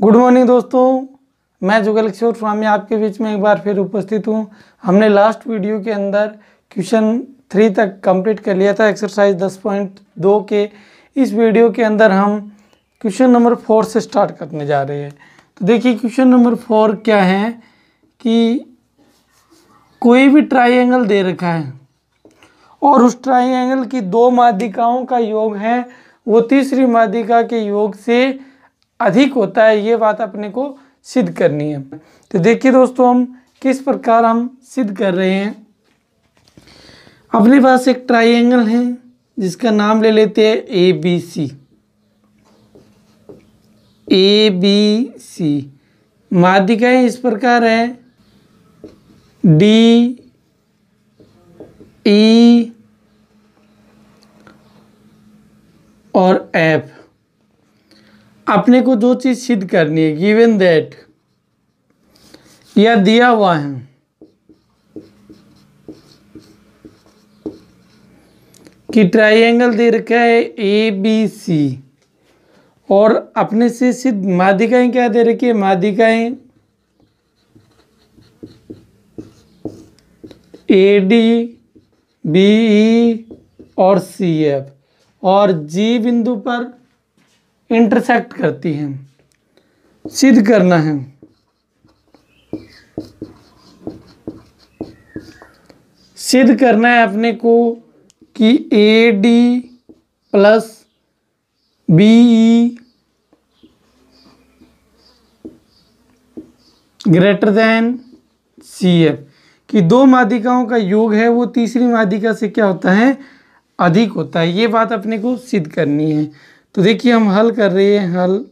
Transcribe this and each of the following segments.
Good morning दोस्तों, मैं जुगल किशोर स्वामी आपके बीच में एक बार फिर उपस्थित हूँ। हमने लास्ट वीडियो के अंदर क्वेश्चन 3 तक कंप्लीट कर लिया था एक्सरसाइज 10.2 के। इस वीडियो के अंदर हम क्वेश्चन नंबर 4 से स्टार्ट करने जा रहे हैं। तो देखिए क्वेश्चन नंबर 4 क्या है कि कोई भी ट्राइंगल दे रखा है और उस ट्राइंगल की दो माध्यिकाओं का योग है वो तीसरी माध्यिका के योग से अधिक होता है। ये बात अपने को सिद्ध करनी है। तो देखिए दोस्तों, हम किस प्रकार हम सिद्ध कर रहे हैं। अपने पास एक ट्राइंगल है जिसका नाम ले लेते हैं ABC। ABC माध्यिकाएं इस प्रकार है DE और F। अपने को जो चीज सिद्ध करनी है, गिवन दैट, या दिया हुआ है कि ट्राइंगल दे रखा है ABC और अपने से सिद्ध माध्यिकाएं क्या दे रखी है, माध्यिकाएं AD BE और CF और G बिंदु पर इंटरसेक्ट करती हैं। सिद्ध करना है अपने को कि AD plus BE greater than CF कि दो माध्यिकाओं का योग है वो तीसरी माध्यिका से क्या होता है, अधिक होता है। ये बात अपने को सिद्ध करनी है। तो देखिए हम हल कर रहे हैं। हल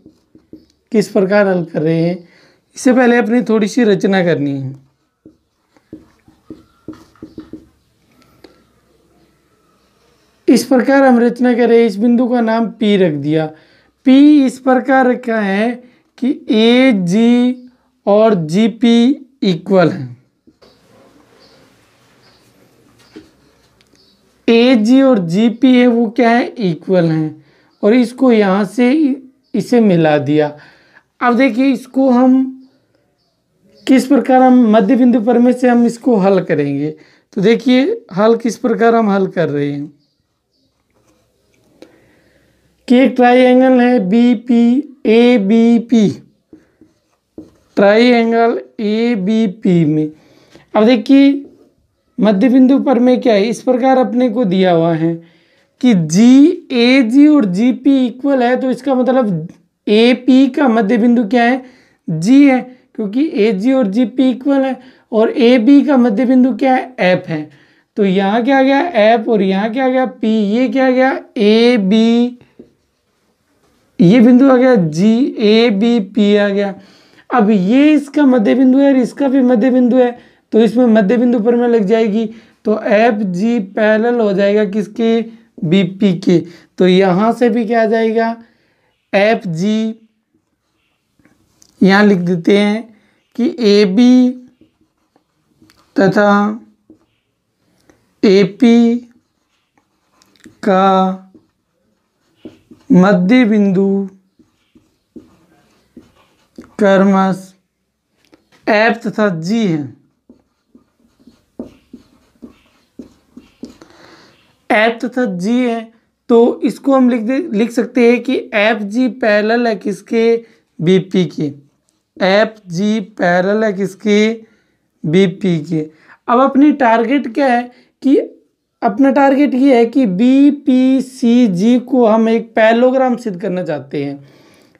किस प्रकार हल कर रहे हैं, इससे पहले अपनी थोड़ी सी रचना करनी है। इस प्रकार हम रचना कर रहे हैं। इस बिंदु का नाम P रख दिया। P इस प्रकार रखा है कि AG और GP इक्वल है। AG और GP है वो क्या है, इक्वल हैं। और इसको यहाँ से इसे मिला दिया। अब देखिए इसको हम किस प्रकार हम मध्य बिंदु पर में से हम इसको हल करेंगे। तो देखिए हल किस प्रकार हम हल कर रहे हैं कि एक ट्राइंगल है ABP, ट्राइंगल ABP में अब देखिए मध्य बिंदु पर में क्या है, इस प्रकार अपने को दिया हुआ है कि AG और GP इक्वल है। तो इसका मतलब AP का मध्य बिंदु क्या है, G है, क्योंकि AG और GP इक्वल है। और AB का मध्य बिंदु क्या है, F है। तो यहाँ क्या आ गया F और यहाँ क्या आ गया P। ये क्या आ गया AB, ये बिंदु आ गया ABP आ गया। अब ये इसका मध्य बिंदु है और इसका भी मध्य बिंदु है, तो इसमें मध्य बिंदु पर में लग जाएगी। तो FG पैरेलल हो जाएगा किसके, BP के। तो यहां से भी क्या आ जाएगा, FG यहां लिख देते हैं कि AB तथा AP का मध्य बिंदु क्रमश F तथा G है। F तथा G है, तो इसको हम लिख सकते हैं कि FG पैरेलल है किसके, BP के। FG पैरेलल है किसके, BP के। अब अपनी टारगेट क्या है कि अपना टारगेट ये है कि BPCG को हम एक पैरेललोग्राम सिद्ध करना चाहते हैं,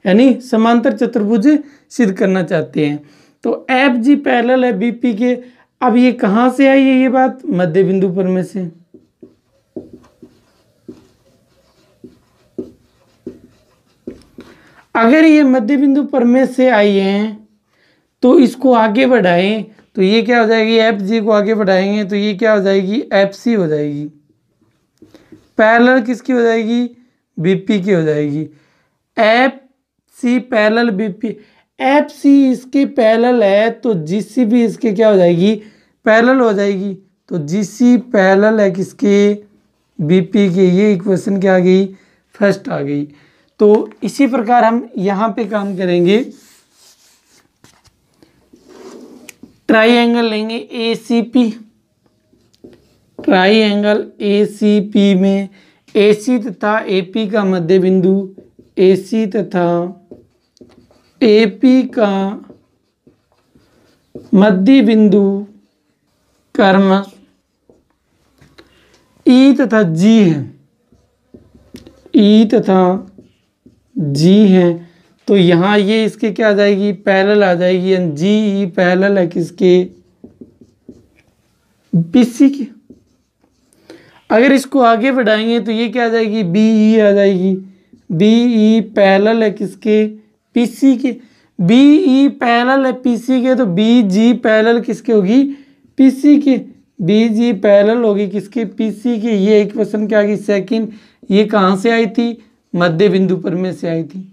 यानी समांतर चतुर्भुज सिद्ध करना चाहते हैं। तो FG पैरेलल है BP के। अब ये कहाँ से आई है ये बात, मध्य बिंदु पर में से। अगर ये मध्य बिंदु पर में से आई हैं तो इसको आगे बढ़ाएं, तो ये क्या हो जाएगी, FG को आगे बढ़ाएंगे तो ये क्या हो जाएगी, FC हो जाएगी। पैरेलल किसकी हो जाएगी, BP की हो जाएगी। FC पैरेलल BP, FC इसके पैरेलल है तो GC भी इसके क्या हो जाएगी, पैरेलल हो जाएगी। तो GC पैरेलल है किसके, BP के। ये इक्वेशन क्या आ गई, फर्स्ट आ गई। तो इसी प्रकार हम यहाँ पे काम करेंगे ट्राइंगल लेंगे ACP, ट्राइंगल ACP में AC तथा AP का मध्य बिंदु, AC तथा AP का मध्य बिंदु क्रमश E तथा G है, E तथा G है। तो यहाँ ये इसके क्या आ जाएगी, पैरेलल आ जाएगी। GE पैरेलल है किसके, BC के। अगर इसको आगे बढ़ाएंगे तो ये क्या आ जाएगी, BE आ जाएगी। BE पैरेलल है किसके, PC के। BE पैरेलल है PC के, तो BG पैरेलल किसके होगी, PC के। BG पैरेलल होगी किसके, PC की। ये इक्वेशन क्या आ गई, सेकंड। ये कहाँ से आई थी, मध्य बिंदु पर में से आई थी।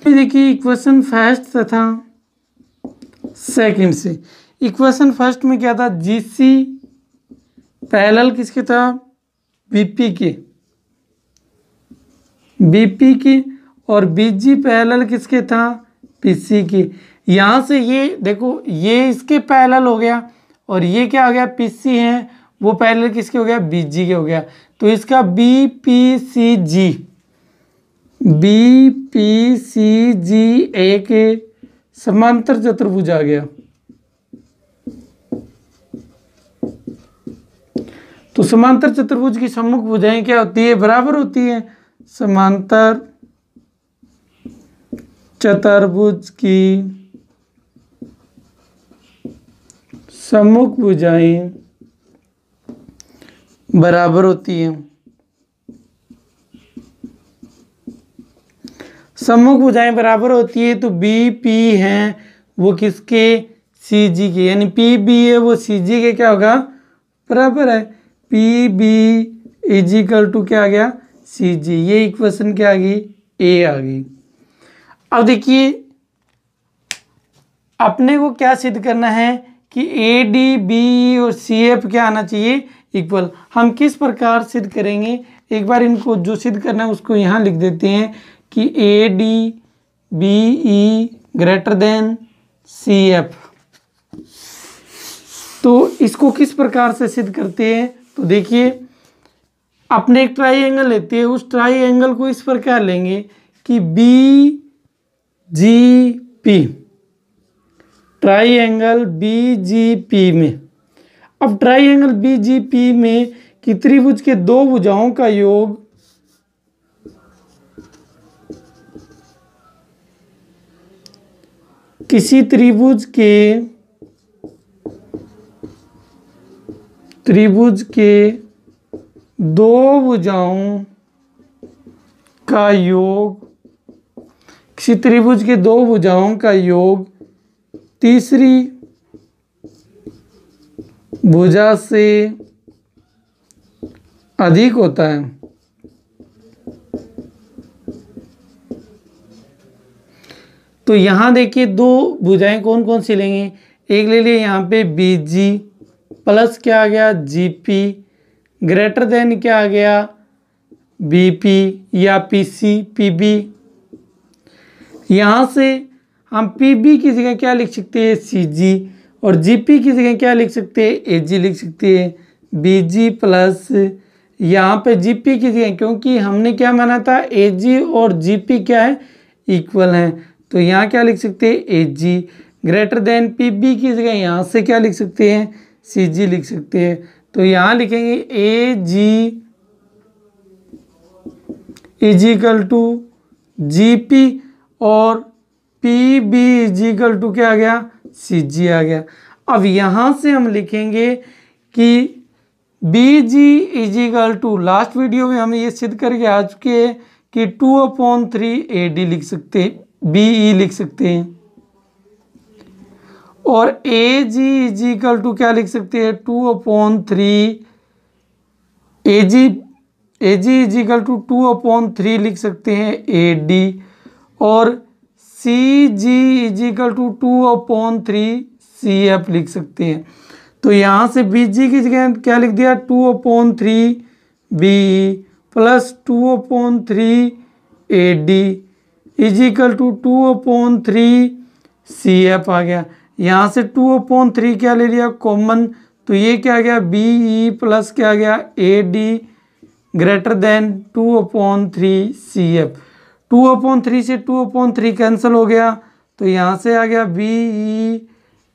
देखिए इक्वेशन फर्स्ट तथा सेकंड से। इक्वेशन फर्स्ट में क्या था, GC पैरेलल किसके था, BP के, BP के। और BG पैरेलल किसके था, PC के। यहाँ से ये देखो, ये इसके पैरेलल हो गया और ये क्या हो गया, PC है, वो पैरेलल किसके हो गया, BG के हो गया। तो इसका BPCG, BPCG एक समांतर चतुर्भुज आ गया। तो समांतर चतुर्भुज की सम्मुख भुजाएं क्या होती है, बराबर होती है। समांतर चतुर्भुज की सम्मुख भुजाएं बराबर होती हैं। सम्मुख भुजाएं बराबर होती है तो BP हैं वो किसके, CG के। यानी PB है वो CG के क्या होगा, बराबर है। PB इजिकल टू क्या आ गया, CG। ये इक्वेशन क्या आ गई, A आ गई। अब देखिए अपने को क्या सिद्ध करना है कि AD BE और CF क्या आना चाहिए, इक्वल। हम किस प्रकार सिद्ध करेंगे, एक बार इनको जो सिद्ध करना है उसको यहाँ लिख देते हैं कि AD BE greater than CF। तो इसको किस प्रकार से सिद्ध करते हैं, तो देखिए अपने एक ट्राइंगल लेते हैं, उस ट्राइंगल को इस प्रकार लेंगे कि BGP, ट्राइंगल BGP में। अब ट्राइंगल BGP में कि त्रिभुज के दो भुजाओं का योग किसी त्रिभुज के दो भुजाओं का योग, किसी त्रिभुज के दो भुजाओं का योग तीसरी भुजा से अधिक होता है। तो यहाँ देखिए दो भुजाएं कौन कौन सी लेंगे, एक ले लिए यहाँ पे BG प्लस क्या आ गया GP ग्रेटर देन क्या आ गया BP या PC PB। यहाँ से हम PB की जगह क्या लिख सकते हैं CG और GP की जगह क्या लिख सकते हैं AG लिख सकते हैं। BG प्लस यहाँ पे GP की जगह, क्योंकि हमने क्या माना था AG और GP क्या है इक्वल हैं, तो यहाँ क्या लिख सकते हैं AG ग्रेटर देन PB की जगह यहाँ से क्या लिख सकते हैं CG लिख सकते हैं। तो यहाँ लिखेंगे AG इजिकल टू GP और PB इजिकल टू क्या आ गया CG आ गया। अब यहाँ से हम लिखेंगे कि BG is equal to, last video में हम ये सिद्ध करके आ चुके हैं कि 2/3 AD लिख सकते हैं, BE लिख सकते हैं। और AG इजिकल टू क्या लिख सकते हैं 2/3 AG इजिकल टू 2/3 लिख सकते हैं AD और CG इजिकल टू 2/3 CF लिख सकते हैं। तो यहाँ से BG की जगह क्या लिख दिया 2/3 BE plus 2/3 AD is equal to 2/3 CF आ गया। यहाँ से 2/3 क्या ले लिया कॉमन, तो ये क्या आ गया BE प्लस क्या आ गया AD ग्रेटर देन 2/3 CF। 2/3 से 2/3 कैंसिल हो गया, तो यहाँ से आ गया BE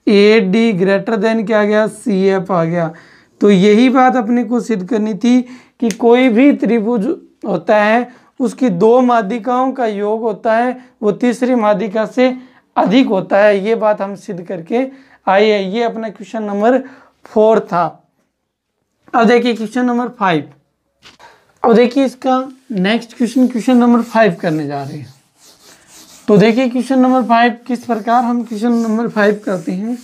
AD ग्रेटर देन क्या आ गया CF आ गया। तो यही बात अपने को सिद्ध करनी थी कि कोई भी त्रिभुज होता है उसकी दो माध्यिकाओं का योग होता है, वो तीसरी माध्यिका से अधिक होता है। ये बात हम सिद्ध करके आए हैं। ये अपना क्वेश्चन नंबर 4 था। अब देखिए क्वेश्चन नंबर 5। अब देखिए इसका नेक्स्ट क्वेश्चन नंबर 5 करने जा रहे हैं। तो देखिए क्वेश्चन नंबर 5 किस प्रकार हम क्वेश्चन नंबर 5 करते हैं।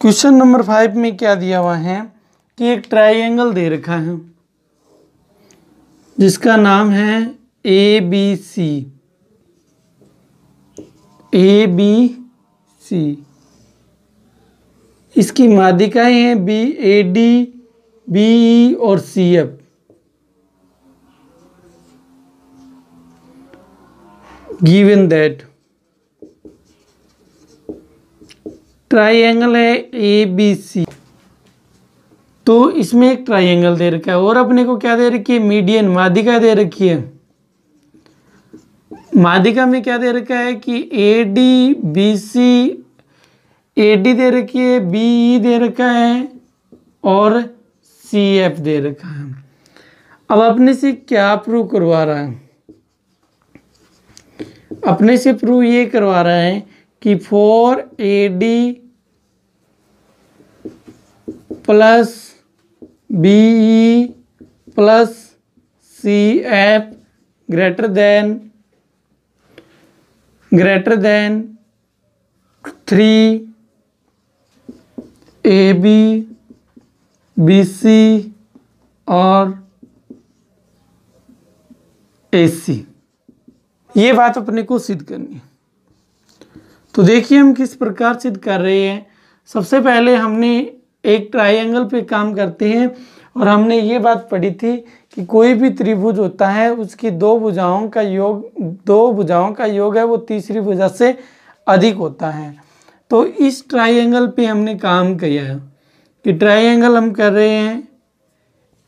क्वेश्चन नंबर 5 में क्या दिया हुआ है कि एक ट्रायंगल दे रखा है जिसका नाम है ABC। इसकी माध्यिकाएं हैं AD, BE और CF। गिवन दैट ट्रायंगल है ABC, तो इसमें एक ट्रायंगल दे रखा है और अपने को क्या दे रखी है मीडियन माध्यिका दे रखी है। माध्यिका में क्या दे रखा है कि AD BC, AD दे रखी है, BE दे रखा है और CF दे रखा है। अब अपने से क्या प्रूव करवा रहा है, अपने से प्रूव ये करवा रहा है कि 4AD plus BE plus CF greater than 3AB BC और AC। ये बात अपने को सिद्ध करनी है। तो देखिए हम किस प्रकार सिद्ध कर रहे हैं। सबसे पहले हमने एक ट्रायंगल पे काम करते हैं और हमने ये बात पढ़ी थी कि कोई भी त्रिभुज होता है उसकी दो भुजाओं का योग है वो तीसरी भुजा से अधिक होता है। तो इस ट्रायंगल पे हमने काम किया है कि ट्रायंगल हम कर रहे हैं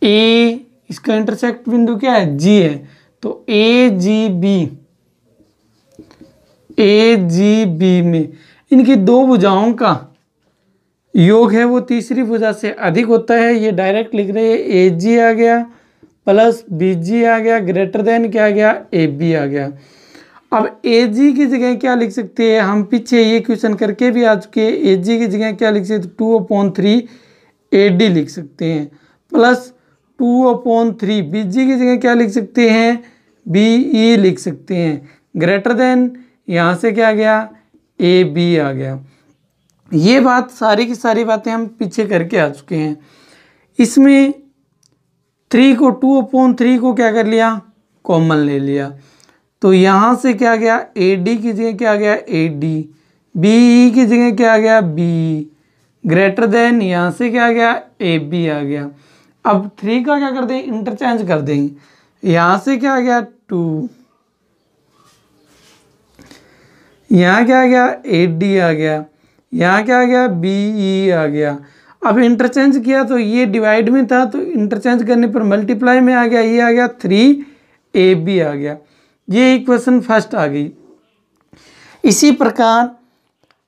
A, इसका इंटरसेक्ट बिंदु क्या है G है, तो AGB में इनकी दो भुजाओं का योग है वो तीसरी भुजा से अधिक होता है। ये डायरेक्ट लिख रहे हैं AG आ गया प्लस BG आ गया ग्रेटर देन क्या आ गया AB आ गया। अब AG की जगह क्या लिख सकते हैं, हम पीछे ये क्वेश्चन करके भी आ चुके हैं। AG की जगह क्या लिख सकते हैं 2/3 AD लिख सकते हैं प्लस 2/3 BG की जगह क्या लिख सकते हैं BE लिख सकते हैं ग्रेटर देन यहाँ से क्या आ गया AB आ गया। ये बात सारी की सारी बातें हम पीछे करके आ चुके हैं। इसमें 2/3 को क्या कर लिया कॉमन ले लिया, तो यहाँ से क्या गया AD की जगह क्या आ गया AD, BE की जगह क्या आ गया BE ग्रेटर देन यहाँ से क्या आ गया AB आ गया। अब 3 का क्या कर दें इंटरचेंज कर देंगे, यहाँ से क्या आ गया 2, यहाँ क्या आ गया AD आ गया, यहाँ क्या आ गया BE आ गया। अब इंटरचेंज किया तो ये डिवाइड में था तो इंटरचेंज करने पर मल्टीप्लाई में आ गया, ये आ गया 3AB आ गया। ये इक्वेशन फर्स्ट आ गई। इसी प्रकार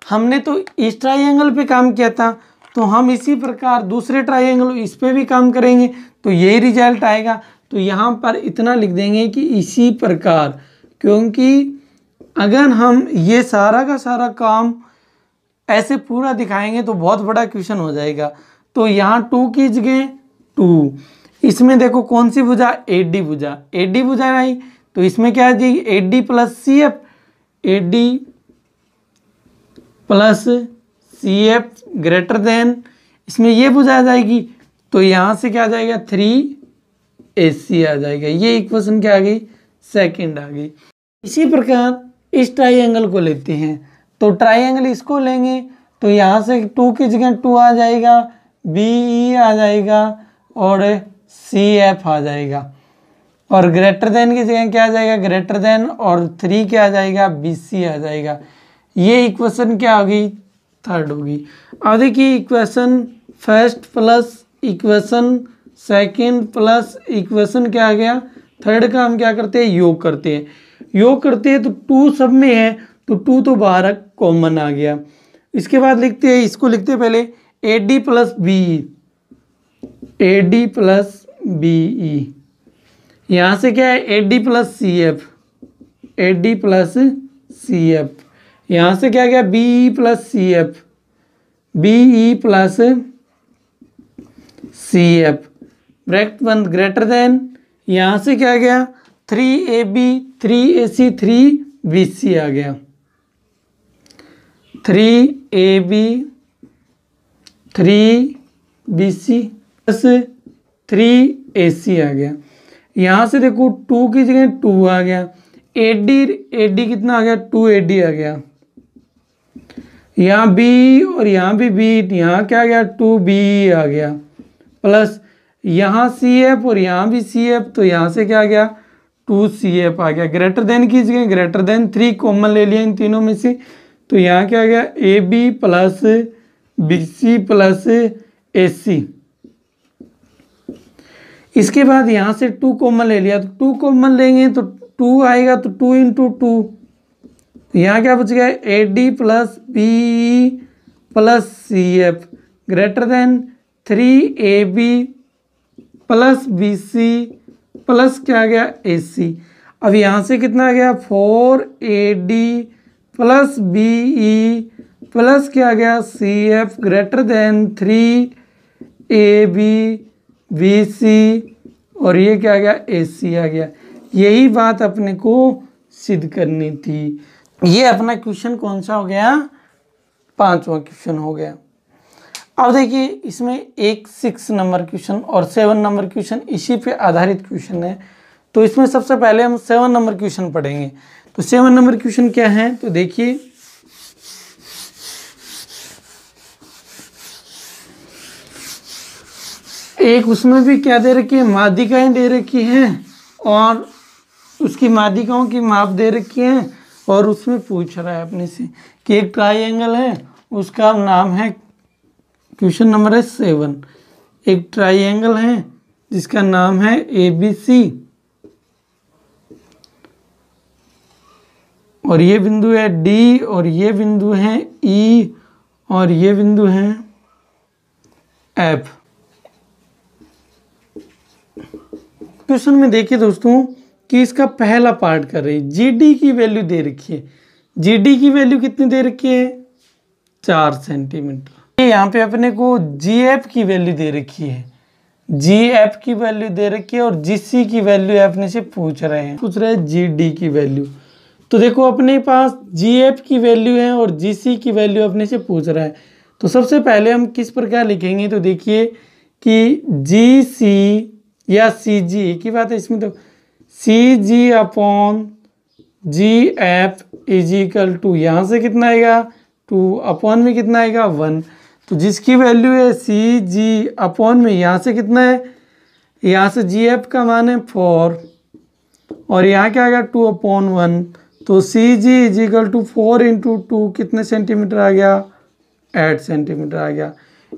हमने तो इस ट्रायंगल पे काम किया था, तो हम इसी प्रकार दूसरे ट्रायंगल इस पे भी काम करेंगे तो यही रिजल्ट आएगा। तो यहाँ पर इतना लिख देंगे कि इसी प्रकार, क्योंकि अगर हम ये सारा का सारा काम ऐसे पूरा दिखाएंगे तो बहुत बड़ा क्वेश्चन हो जाएगा। तो यहाँ 2 की जगह 2, इसमें देखो कौन सी भुजा AD भुजा भाई, तो इसमें क्या आ जाएगी AD plus CF, AD plus CF greater than, इसमें ये भुजा आ जाएगी तो यहाँ से क्या आ जाएगा 3AC आ जाएगा। ये इक्वेशन क्या आ गई सेकंड आ गई। इसी प्रकार इस ट्रायंगल को लेते हैं, तो ट्रायंगल इसको लेंगे तो यहाँ से 2 की जगह 2 आ जाएगा, BE आ जाएगा और CF आ जाएगा, और ग्रेटर देन की जगह क्या आ जाएगा, ग्रेटर देन, और 3 क्या आ जाएगा, BC आ जाएगा। ये इक्वेशन क्या होगी, थर्ड होगी। अब देखिए equation first plus equation second plus equation क्या आ गया, थर्ड का हम क्या करते हैं, योग करते हैं। योग करते हैं तो 2 सब में है, तो 2 तो बाहर कॉमन आ गया। इसके बाद लिखते हैं, इसको लिखते हैं पहले AD plus BE, AD plus BE। यहाँ से क्या है, AD plus CF, AD plus CF। यहाँ से क्या गया, BE plus CF, BE plus CF। Bracket बंद, ग्रेटर देन, यहाँ से क्या गया, 3AB 3AC 3BC आ गया, 3AB 3BC प्लस 3AC आ गया। यहाँ से देखो 2 की जगह 2 आ गया, AD कितना आ गया, 2AD आ गया। यहाँ B और यहाँ भी B, यहाँ क्या आ गया, 2BE आ गया, प्लस यहाँ CF और यहाँ भी CF, तो यहाँ से क्या आ गया, 2CF आ गया। ग्रेटर देन की जगह ग्रेटर देन 3 कॉमन ले लिया इन तीनों में से, तो यहाँ क्या आ गया, AB plus BC plus AC। इसके बाद यहाँ से 2 कॉमन ले लिया, तो 2 कॉमन लेंगे तो 2 आएगा, तो 2 इंटू 2, यहाँ क्या बच गया, AD plus BE plus CF greater than 3AB plus BC plus क्या आ गया, AC। अब यहाँ से कितना आ गया, 4AD प्लस BE प्लस क्या आ गया, CF greater than 3AB BC, और ये क्या आ गया, AC आ गया। यही बात अपने को सिद्ध करनी थी। ये अपना क्वेश्चन कौन सा हो गया, 5वां क्वेश्चन हो गया। अब देखिए इसमें एक 6 नंबर क्वेश्चन और 7 नंबर क्वेश्चन इसी पे आधारित क्वेश्चन है। तो इसमें सबसे पहले हम 7 नंबर क्वेश्चन पढ़ेंगे। तो 7 नंबर क्वेश्चन क्या है, तो देखिए एक उसमें भी क्या दे रखी है, माध्यिकाएं दे रखी हैं और उसकी माध्यिकाओं की माप दे रखी है, और उसमें पूछ रहा है अपने से कि एक ट्राइंगल है, उसका नाम है, क्वेश्चन नंबर है 7। एक ट्राइंगल है जिसका नाम है ABC, और ये बिंदु है D, और ये बिंदु है E, और ये बिंदु है F। क्वेश्चन में देखिए दोस्तों कि इसका पहला पार्ट कर रही है, GD की वैल्यू दे रखी है। GD की वैल्यू कितनी दे रखी है, 4 सेंटीमीटर। यहाँ पे अपने को GF की वैल्यू दे रखी है, GF की वैल्यू दे रखी है, और GC की वैल्यू अपने से पूछ रहे हैं GD की वैल्यू। तो देखो अपने पास GF की वैल्यू है और GC की वैल्यू अपने से पूछ रहा है। तो सबसे पहले हम किस प्रकार लिखेंगे, तो देखिए कि GC या CG एक ही बात है इसमें, तो CG upon GF is equal to, यहाँ से कितना आएगा 2, अपॉन में कितना आएगा 1। तो जिसकी वैल्यू है CG अपॉन में, यहाँ से कितना है, यहाँ से GF का मान है 4, और यहाँ क्या आएगा 2 अपॉन 1। तो CG is equal to 4 into 2 कितने सेंटीमीटर आ गया, 8 सेंटीमीटर आ गया।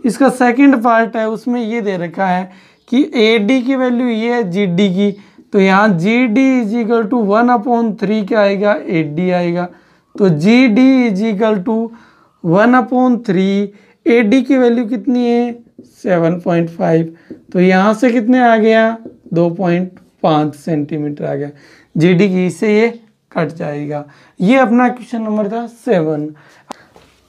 इसका सेकंड पार्ट है, उसमें ये दे रखा है कि AD की वैल्यू ये है GD की, तो यहाँ GD इज इक्वल टू 1/3 क्या आएगा, AD आएगा। तो GD is equal to 1/3, AD की वैल्यू कितनी है 7.5, तो यहाँ से कितने आ गया 2.5 सेंटीमीटर आ गया। GD की से ये कट जाएगा। ये अपना क्वेश्चन नंबर था 7।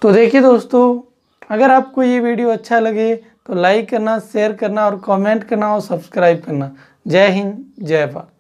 तो देखिए दोस्तों, अगर आपको ये वीडियो अच्छा लगे तो लाइक करना, शेयर करना और कमेंट करना और सब्सक्राइब करना। जय हिंद, जय भारत।